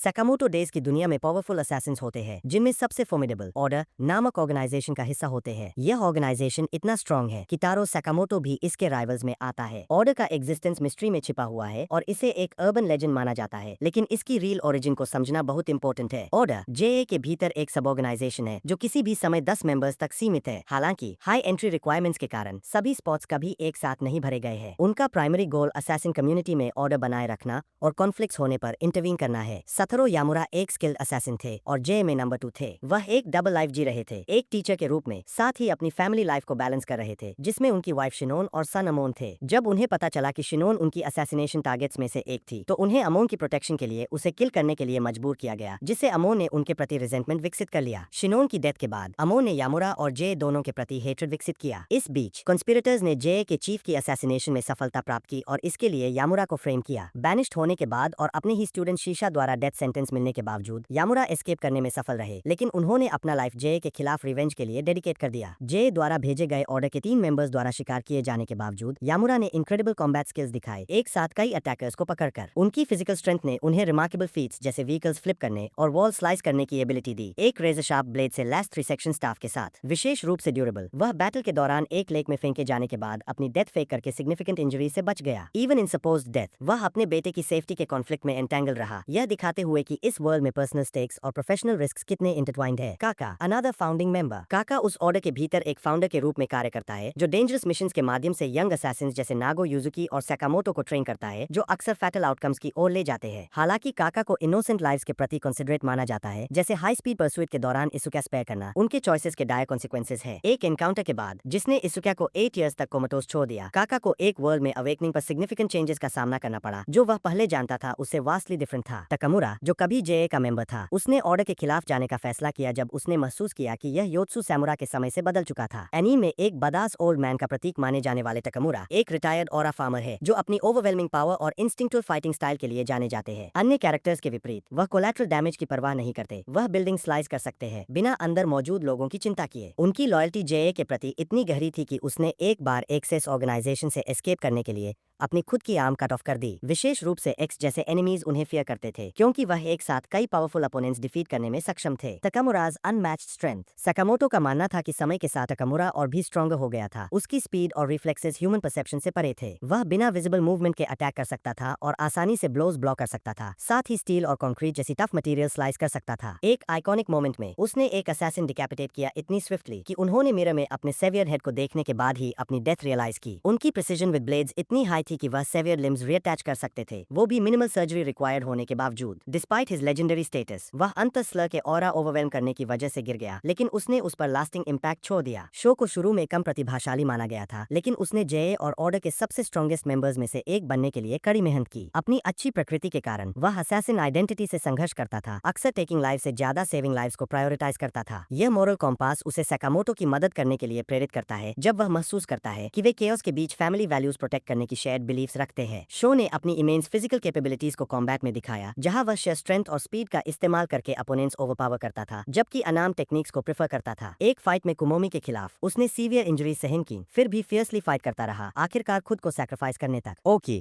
Sakamoto days की दुनिया में पावरफुल असैसिन्स होते हैं जिनमें सबसे फॉर्मिडेबल ऑर्डर नामक ऑर्गेनाइजेशन का हिस्सा होते हैं। यह ऑर्गेनाइजेशन इतना स्ट्रॉन्ग है कि तारो सकामोटो भी इसके राइवल्स में आता है। ऑर्डर का एग्जिस्टेंस मिस्ट्री में छिपा हुआ है और इसे एक अर्बन लेजेंड माना जाता है, लेकिन इसकी रियल ओरिजिन को समझना बहुत इंपॉर्टेंट है। ऑर्डर जेए के भीतर एक सब ऑर्गेनाइजेशन है जो किसी भी समय 10 मेंबर्स तक सीमित है। हालांकि हाई एंट्री रिक्वायरमेंट्स के कारण सभी स्पॉट्स कभी एक साथ नहीं भरे गए हैं। उनका प्राइमरी गोल असैसिन कम्युनिटी में ऑर्डर बनाए रखना और कॉन्फ्लिक्ट्स होने पर इंटरवीन करना है। सतरो यामुरा एक स्किल्ड असैसिन थे और जे में नंबर 2 थे। वह एक डबल लाइफ जी रहे थे, एक टीचर के रूप में, साथ ही अपनी फैमिली लाइफ को बैलेंस कर रहे थे, जिसमें उनकी वाइफ शिनोन और सन अमोन थे। जब उन्हें पता चला कि शिनोन उनकी असैसिनेशन टारगेट्स में से एक थी, तो उन्हें अमोन की प्रोटेक्शन के लिए उसे किल करने के लिए मजबूर किया गया, जिससे अमोन ने उनके प्रति रिजेंटमेंट विकसित कर लिया। शिनोन की डेथ के बाद अमोन ने यामुरा और जे दोनों के प्रति हेट्रेड विकसित किया। इस बीच कॉन्स्पिरेटर्स ने जे के चीफ की असैसिनेशन में सफलता प्राप्त की और इसके लिए यामुरा को फ्रेम किया। बैनिश्ड होने के बाद और अपने ही स्टूडेंट शीशा द्वारा डेथ सेंटेंस मिलने के बावजूद यामुरा एस्केप करने में सफल रहे, लेकिन उन्होंने अपना लाइफ जे के खिलाफ रिवेंज के लिए डेडिकेट कर दिया। जे द्वारा भेजे गए ऑर्डर के 3 मेंबर्स द्वारा शिकार किए जाने के बावजूद यामुरा ने इनक्रेडिबल कॉम्बैट स्किल्स दिखाए, एक साथ कई अटैकर्स को पकड़कर। उनकी फिजिकल स्ट्रेंथ ने उन्हें रिमार्केबल फीट्स जैसे व्हीकल्स फ्लिप करने और वॉल स्लाइस करने की एबिलिटी दी, एक रेजर शार्प ब्लेड से लैस 3 सेक्शन स्टाफ के साथ। विशेष रूप से ड्यूरेबल, वह बैटल के दौरान एक लेक में फेंके जाने के बाद अपनी डेथ फेक करके सिग्निफिकेंट इंजरी से बच गया। इवन इन सपोज्ड डेथ वह अपने बेटे की सेफ्टी के कॉन्फ्लिक्ट में एंटेंगल रहा, यह दिखाते हुए कि इस वर्ल्ड में पर्सनल स्टेक्स और प्रोफेशनल रिस्क्स कितने इंटरट्वाइंड है। काका अनदर फाउंडिंग मेंबर, काका उस ऑर्डर के भीतर एक फाउंडर के रूप में कार्य करता है जो डेंजरस मिशंस के माध्यम से यंग असैसिन्स जैसे नागो यूजुकी और सकामोटो को ट्रेन करता है, जो अक्सर फैटल आउटकम्स की ओर ले जाते हैं। हालांकि काका को इनोसेंट लाइव्स के प्रति कंसिडरेट माना जाता है, जैसे हाई स्पीड परसुइट के दौरान इसुका स्पेयर करना उनके चॉइसेस के डायर कॉन्सिक्वेंसेस है। एक एनकाउंटर के बाद जिसने इसुका को 8 इयर्स तक कोमाटोस छोड़ दिया, काका को एक वर्ल्ड में अवेकनिंग पर सिग्निफिकेंट चेंजेस का सामना करना पड़ा। जो वह पहले जानता था उससे वास्टली डिफरेंट था। तकामुरा जो कभी जेए का मेंबर था, उसने ऑर्डर के खिलाफ जाने का फैसला किया जब उसने महसूस किया कि यह योत्सु सैमुरा के समय से बदल चुका था। एनीमे में एक बदास ओल्ड मैन का प्रतीक माने जाने वाले तकामुरा एक रिटायर्ड ऑरा फार्मर है जो अपनी ओवरवेलमिंग पावर और इंस्टिंक्टिव फाइटिंग स्टाइल के लिए जाने जाते हैं। अन्य कैरेक्टर्स के विपरीत वह कोलैटरल डैमेज की परवाह नहीं करते, वह बिल्डिंग स्लाइस कर सकते हैं बिना अंदर मौजूद लोगों की चिंता किए। उनकी लॉयल्टी जेए के प्रति इतनी गहरी थी कि उसने एक बार एक्सेस ऑर्गेनाइजेशन से एस्केप करने के लिए अपनी खुद की आर्म कट ऑफ कर दी। विशेष रूप से एक्स जैसे एनिमीज उन्हें फियर करते थे क्योंकि वह एक साथ कई पावरफुल अपोनेंट्स डिफीट करने में सक्षम थे। तकामुराज अनमैच्ड स्ट्रेंथ, सकामोटो का मानना था कि समय के साथ तकामुरा और भी स्ट्रॉन्गर हो गया था। उसकी स्पीड और रिफ्लेक्सेस ह्यूमन परसेप्शन से परे थे। वह बिना विजिबल मूवमेंट के अटैक कर सकता था और आसानी से ब्लोज ब्लॉक कर सकता था, साथ ही स्टील और कंक्रीट जैसी टफ मटेरियल स्लाइस कर सकता था। एक आइकॉनिक मोमेंट में उसने एक असैसिन डिकैपिटेट किया इतनी स्विफ्टली कि उन्होंने मिरर में अपने सेवियर हेड को देखने के बाद ही अपनी डेथ रियलाइज की। उनकी प्रिसीजन विद ब्लेड्स इतनी हाई थी कि वह सेवियर लिम्स रीअटैच कर सकते थे, वो भी मिनिमल सर्जरी रिक्वायर्ड होने के बावजूद। डिस्पाइट हिज लेजेंडरी स्टेटस, वह अंतर स्लर के ऑरा ओवरवेलम करने की वजह से गिर गया, लेकिन उसने उस पर लास्टिंग इम्पैक्ट छोड़ दिया। शो को शुरू में कम प्रतिभाशाली माना गया था, लेकिन उसने जेए और ऑर्डर के सबसे स्ट्रॉन्गेस्ट मेंबर्स में से एक बनने के लिए कड़ी मेहनत की। अपनी अच्छी प्रकृति के कारण वह असैसिन आइडेंटिटी से संघर्ष करता था, अक्सर टेकिंग लाइफ से ज्यादा सेविंग लाइव्स को प्रायोरिटाइज करता था। यह मोरल कॉम्पास उसे सकामोटो की मदद करने के लिए प्रेरित करता है जब वह महसूस करता है कि वे केओस के बीच फैमिली वैल्यूज प्रोटेक्ट करने की शेयर्ड बिलीफ्स रखते हैं। शो ने अपनी इमेंस फिजिकल कैपेबिलिटीज को कॉम्बैट में दिखाया, जहां वह शेयर स्ट्रेंथ और स्पीड का इस्तेमाल करके अपोनेंट्स ओवरपावर करता था, जबकि अनाम टेक्निक्स को प्रेफर करता था। एक फाइट में कुमोमी के खिलाफ उसने सीवियर इंजरी सहन की, फिर भी फियर्सली फाइट करता रहा, आखिरकार खुद को सैक्रिफाइस करने तक।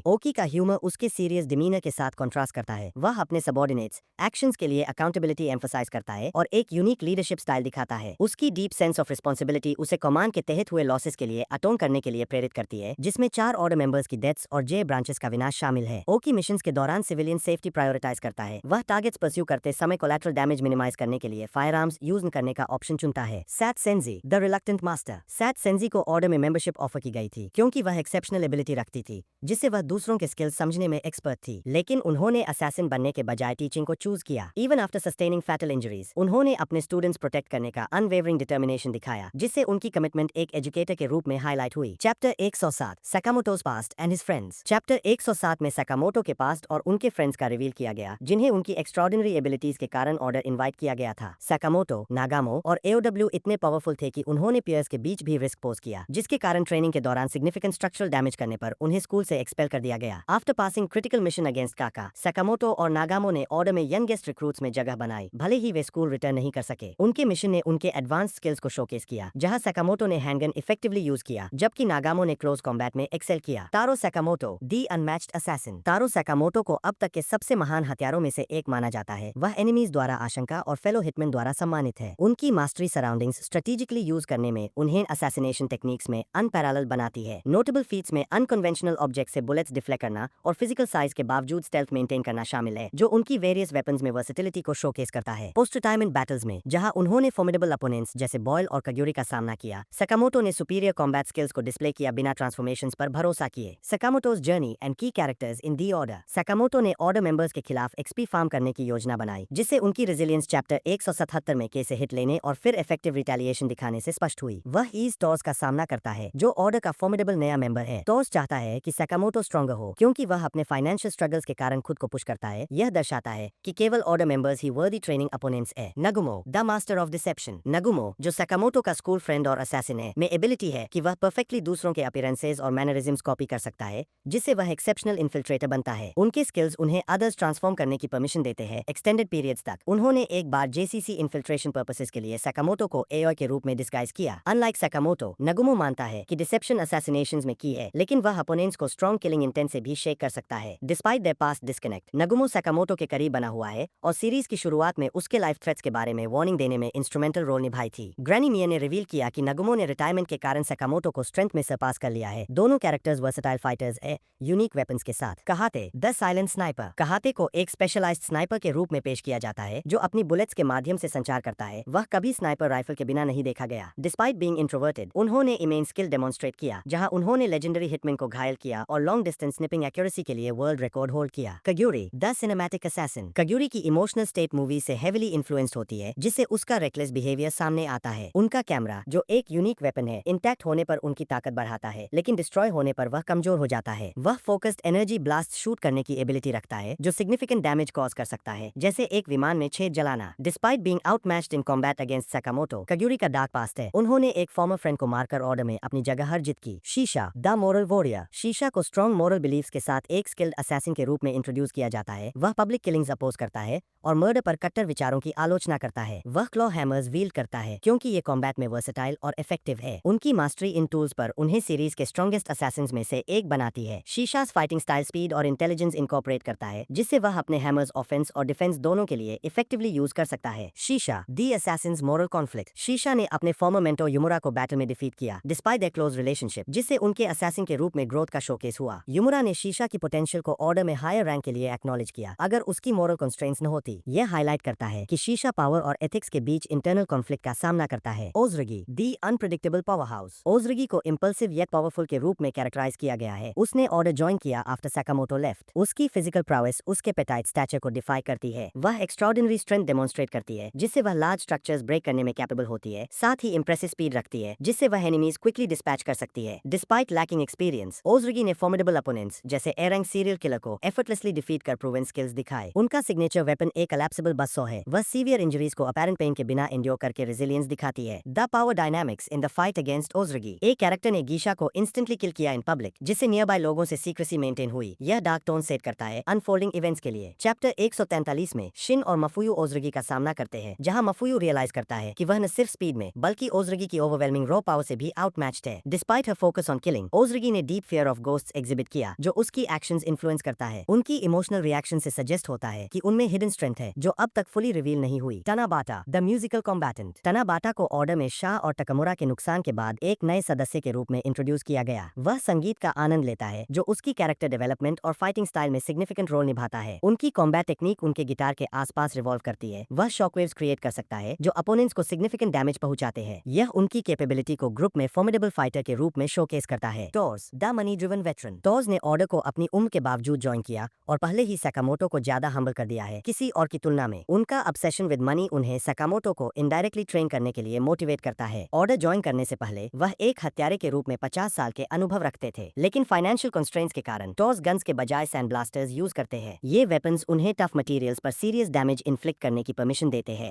ओकी का ह्यूमर उसके सीरियस डिमीनर के साथ कॉन्ट्रास्ट करता है। वह अपने सबॉर्डिनेट्स एक्शंस के लिए अकाउंटेबिलिटी एम्फसाइज करता है और एक यूनिक लीडरशिप स्टाइल दिखाता है। उसकी डीप सेंस ऑफ रिस्पांसिबिलिटी उसे कमांड के तहत हुए लॉसेस के लिए अटोन करने के लिए प्रेरित करती है, जिसमें 4 ऑर्डर मेंबर्स की डेथ्स और जे ब्रांचेस का विनाश शामिल है। ओकी मिशंस के दौरान सिविलियन सेफ्टी प्रायोरिटाइज करता है। वह टारगेट्स परस्यू करते समय कोलैटरल डैमेज मिनिमाइज करने के लिए फायर आर्म्स यूज करने का ऑप्शन चुनता है। सैट सेंजी द रिलक्टेंट मास्टर, सैट सेंजी को ऑर्डर में मेंबरशिप ऑफर की गई थी क्योंकि वह एक्सेप्शनल एबिलिटी रखती थी, जिससे वह दूसरों के स्किल्स समझने में एक्सपर्ट थी, लेकिन उन्होंने असैसिन बनने के बजाय टीचिंग को चूज किया। Even after sustaining fatal injuries उन्होंने अपने स्टूडेंट्स प्रोटेक्ट करने का अनवेवरिंग डिटर्मिनेशन दिखाया, जिससे उनकी कमिटमेंट एक एजुकेटर के रूप में हाईलाइट हुई। चैप्टर 107 सकामोटो's past and his friends, chapter 107 में सकामोटो के पास्ट और उनके फ्रेंड्स का रिवील किया गया, जिन्हें उनकी एक्स्ट्राऑर्डिनरी एबिलिटीज के कारण ऑर्डर इनवाइट किया गया था। सकामोटो, नागामो और एओडब्ल्यू इतने पावरफुल थे कि उन्होंने पियर्स के बीच भी रिस्क पोज किया, जिसके कारण ट्रेनिंग के दौरान सिग्निफिकेंट स्ट्रक्चरल डैमेज करने पर उन्हें स्कूल से एक्सपेल कर दिया गया। After passing critical mission against काका, सकामोटो और नागामो ने ऑर्डर में यंगेस्ट रिक्रूट्स में जगह बनाई, भले ही वे स्कूल रिटर्न नहीं कर सके। उनके मिशन ने उनके एडवांस स्किल्स को शोकेस किया, जहां सकामोटो ने हैंडगन इफेक्टिवली यूज किया, जबकि नागामो ने क्लोज कॉम्बैट में एक्सेल किया। तारो सैकामोटो, दी अनमैच्ड असैसिन। तारो सैकामोटो को अब तक के सबसे महान हथियारों में से एक माना जाता है। वह एनिमीज द्वारा आशंका और फेलो हिटमैन द्वारा सम्मानित है। उनकी मास्टरी सराउंडिंग्स स्ट्रेटेजिकली यूज करने में उन्हें असैसिनेशन टेक्निक्स में अनपैरेलल बनाती है। नोटेबल फीट्स में अनकन्वेंशनल ऑब्जेक्ट से बुलेट्स डिफ्लेक्ट करना और फिजिकल साइज के बावजूद स्टेल्थ मेंटेन करना शामिल है, जो उनकी वेरियस वेपन्स में वर्सेटिलिटी को शोकेस करता है। पोस्ट रिटायरमेंट बैटल्स में जहां उन्होंने फॉर्मिडेबल अपोनेंट्स जैसे बॉयल और कग्यूरी का सामना किया, सकामोटो ने सुपीरियर कॉम्बैट स्किल्स को डिस्प्ले किया बिना ट्रांसफॉर्मेशंस पर भरोसा किए। सकामोटोज जर्नी एंड की characters in the order. Sakamoto ने ऑर्डर मेंबर्स के खिलाफ एक्सपी फार्म करने की योजना बनाई, जिससे उनकी रेजिलियंस चैप्टर 177 में के से हिट लेने और फिर इफेक्टिव रिटेलिएशन दिखाने से स्पष्ट हुई। वह ईज टॉर्स का सामना करता है, जो ऑर्डर का फॉर्मिडेबल नया मेंबर है। टॉर्स चाहता है कि सकामोटो स्ट्रॉन्गर हो, क्योंकि वह अपने फाइनेंशियल स्ट्रगल्स के कारण खुद को पुश करता है। यह दर्शाता है कि केवल ऑर्डर मेंबर्स ही वर्दी ट्रेनिंग अपोनेंट्स है। नगुमो, द मास्टर ऑफ डिसेप्शन। नगुमो, जो सकामोटो का स्कूल फ्रेंड और असैसिन है, में एबिलिटी है कि वह परफेक्टली दूसरों के अपीयरेंसेस और मैनरिज्म्स कॉपी कर सकता है, जिससे वह एक्सेप्शनल इन्फिल्ट्रेटर बनता है। उनके स्किल्स उन्हें अदर्स ट्रांसफॉर्म करने की परमिशन देते हैं एक्सटेंडेड पीरियड्स तक। उन्होंने एक बार जेसीसी इन्फिल्ट्रेशन पर्पसेस के लिए सकामोटो को एओई के रूप में डिस्गाइज किया। अनलाइक सकामोटो, नगुमो मानता है कि डिसेप्शन असैसिनेशंस में की है, लेकिन वह अपोनेंट्स को स्ट्रॉन्ग किलिंग इंटेंट से भी शेक कर सकता है। Despite there past disconnect, नगुमो Sakamoto के करीब बना हुआ है और सीरीज की शुरुआत में उसके लाइफ थ्रेट्स के बारे में वार्निंग देने में इंस्ट्रूमेंटल रोल निभाई थी। ग्रैनी मिया ने रिवील किया कि नगुमो ने रिटायरमेंट के कारण सकामोटो को स्ट्रेंथ में सरपास कर लिया है। दोनों कैरेक्टर्स वर्सेटाइल फाइटर्स है, यूनिक वेपन्स के साथ। कहाते, द साइलेंट स्नाइपर। कहाते को एक स्पेशलाइज्ड स्नाइपर के रूप में पेश किया जाता है, जो अपनी बुलेट्स के माध्यम से संचार करता है। वह कभी स्नाइपर राइफल के बिना नहीं देखा गया। डिस्पाइट बीइंग इंट्रोवर्टेड, उन्होंने इमेन स्किल डेमोन्स्ट्रेट किया, जहां उन्होंने लेजेंडरी हिटमैन को घायल किया और लॉन्ग डिस्टेंस स्निपिंग एक्यूरेसी के लिए वर्ल्ड रिकॉर्ड होल्ड किया। कग्यूरी, द सिनेमैटिक असैसिन। कग्यूरी की इमोशनल स्टेट मूवी से हेविली इन्फ्लुएंस्ड होती है, जिससे उसका रेकलेस बिहेवियर सामने आता है। उनका कैमरा, जो एक यूनिक वेपन है, इंटैक्ट होने पर उनकी ताकत बढ़ाता है, लेकिन डिस्ट्रॉय होने पर वह कमजोर हो जाता है। वह फोकस्ड एनर्जी ब्लास्ट शूट करने की एबिलिटी रखता है, जो सिग्निफिकेंट डैमेज कॉज कर सकता है, जैसे एक विमान में छेद जलाना। Despite being outmatched in combat against Sakamoto, कग्यूरी का डार्क पास्ट है। उन्होंने एक फॉर्मर फ्रेंड को मारकर ऑर्डर में अपनी जगह अर्जित की। शीशा, द मोरल वॉरियर। शीशा को स्ट्रॉन्ग मोरल बिलीफ्स के साथ एक स्किल्ड असैसिन के रूप में इंट्रोड्यूस किया जाता है। वह पब्लिक किलिंग्स अपोज करता है और मर्डर पर कट्टर विचारों की आलोचना करता है। वह क्लॉ हैमर्स वील्ड करता है, क्योंकि ये कॉम्बैट में वर्सेटाइल और इफेक्टिव है। उनकी मास्टरी इन टूल्स पर उन्हें सीरीज के स्ट्रॉन्गेस्ट असैसिन्स में से एक बनाती है। शीशास फाइटिंग स्टाइल स्पीड और इंटेलिजेंस इनकॉर्पोरेट करता है, जिससे वह अपने हैमर्स ऑफेंस और डिफेंस दोनों के लिए इफेक्टिवली यूज कर सकता है। शीशा, दी असैसिन्स मोरल कॉन्फ्लिक्ट। शीशा ने अपने फॉर्मर मेंटोर युमुरा को बैटल में डिफीट किया, डिस्पाइट देयर क्लोज रिलेशनशिप, जिससे उनके असैसिन के रूप में ग्रोथ का शोकेस हुआ। युमुरा ने शीशा की पोटेंशियल को ऑर्डर में हायर रैंक के लिए एक्नॉलेज किया, अगर उसकी मोरल कंस्ट्रेंट्स न होती। यह हाईलाइट करता है कि शीशा पावर और एथिक्स के बीच इंटरनल कॉन्फ्लिक्ट का सामना करता है। ओजरगी, दी अनप्रेडिक्टेबल पावर हाउस। ओजरगी को इम्पल्सिव येट पावरफुल के रूप में कैरेक्टराइज किया गया है। उसने ऑर्डर ज्वाइन किया आफ्टर सकामोटो लेफ्ट। उसकी फिजिकल प्राउएस उसके पेटाइट स्टैचर को डिफाई करती है। वह एक्स्ट्राऑर्डिनरी स्ट्रेंथ डेमोन्स्ट्रेट करती है, जिससे वह लार्ज स्ट्रक्चर्स ब्रेक करने में कैपेबल होती है। साथ ही इंप्रेसिव स्पीड रखती है, जिससे वह एनिमीज क्विकली डिस्पैच कर सकती है। डिस्पाइट लैकिंग एक्सपीरियंस, ओजरगी ने फॉर्मिडेबल अपोनेंट्स जैसे ए रैंक सीरियल किलर को एफर्टलेसली डिफीट कर प्रूवन स्किल्स दिखाए। उनका सिग्नेचर वेपन एक कोलैप्सिबल बसो है। वह सीवियर इंजरीज को अपैरेंट पेन के बिना एंड्योर करके रेजिलियंस दिखाती है। The power dynamics in the fight against ओजरगी। एक कैरेक्टर ने गीशा को इंस्टेंटली किल किया इन पब्लिक, जिससे नियर बाय लोगों से सीक्रेसी मेंटेन हुई। यह डार्क टोन सेट करता है अनफोल्डिंग इवेंट्स के लिए। चैप्टर 143 में शिन और मफुयू ओजरगी का सामना करते हैं, जहां मफुयू रियलाइज करता है कि वह न सिर्फ स्पीड में बल्कि ओजरगी की ओवरवेलमिंग रॉ पावर से भी आउटमैच्ड है। Despite her focus on killing, ओजरगी ने deep fear of ghosts exhibit किया, जो उसकी एक्शंस इन्फ्लुएंस करता है। उनकी इमोशनल रिएक्शन से सजेस्ट होता है कि उनमें हिडन स्ट्रेंथ है, जो अब तक फुली रिवील नहीं हुई। तनाबाटा, द म्यूजिकल कॉम्बैटेंट। तनाबाटा को ऑर्डर में शाह और टकमुरा के नुकसान के बाद एक नए सदस्य के रूप में इंट्रोड्यूस किया गया। वह संगीत का आनंद लेता है, जो उसकी कैरेक्टर डेवलपमेंट और फाइटिंग स्टाइल में सिग्निफिकेंट रोल निभाता है। उनकी कॉम्बैट टेक्निक उनके गिटार के आसपास रिवॉल्व करती है। वह शॉकवेव्स क्रिएट कर सकता है, जो अपोनेंट्स को सिग्निफिकेंट डैमेज पहुंचाते हैं। यह उनकी कैपेबिलिटी को ग्रुप में फॉर्मिडेबल फाइटर के रूप में शोकेस करता है। Torques, the money driven veteran. Torques ने ऑर्डर को अपनी उम्र के बावजूद ज्वाइन किया और पहले ही सकामोटो को ज्यादा हम्बल कर दिया है किसी और की तुलना में। उनका ऑब्सेशन विद मनी उन्हें सकामोटो को इनडायरेक्टली ट्रेन करने के लिए मोटिवेट करता है। ऑर्डर ज्वाइन करने से पहले वह एक हत्यारे के रूप में 50 साल के अनुभव रखते थे, लेकिन फाइनेंशियल कंस्ट्रेंट्स के कारण टॉर्स गन्स के बजाय सैंड ब्लास्टर्स यूज करते हैं। ये वेपन्स उन्हें टफ मटेरियल्स पर सीरियस डैमेज इन्फ्लिक्ट करने की परमिशन देते हैं।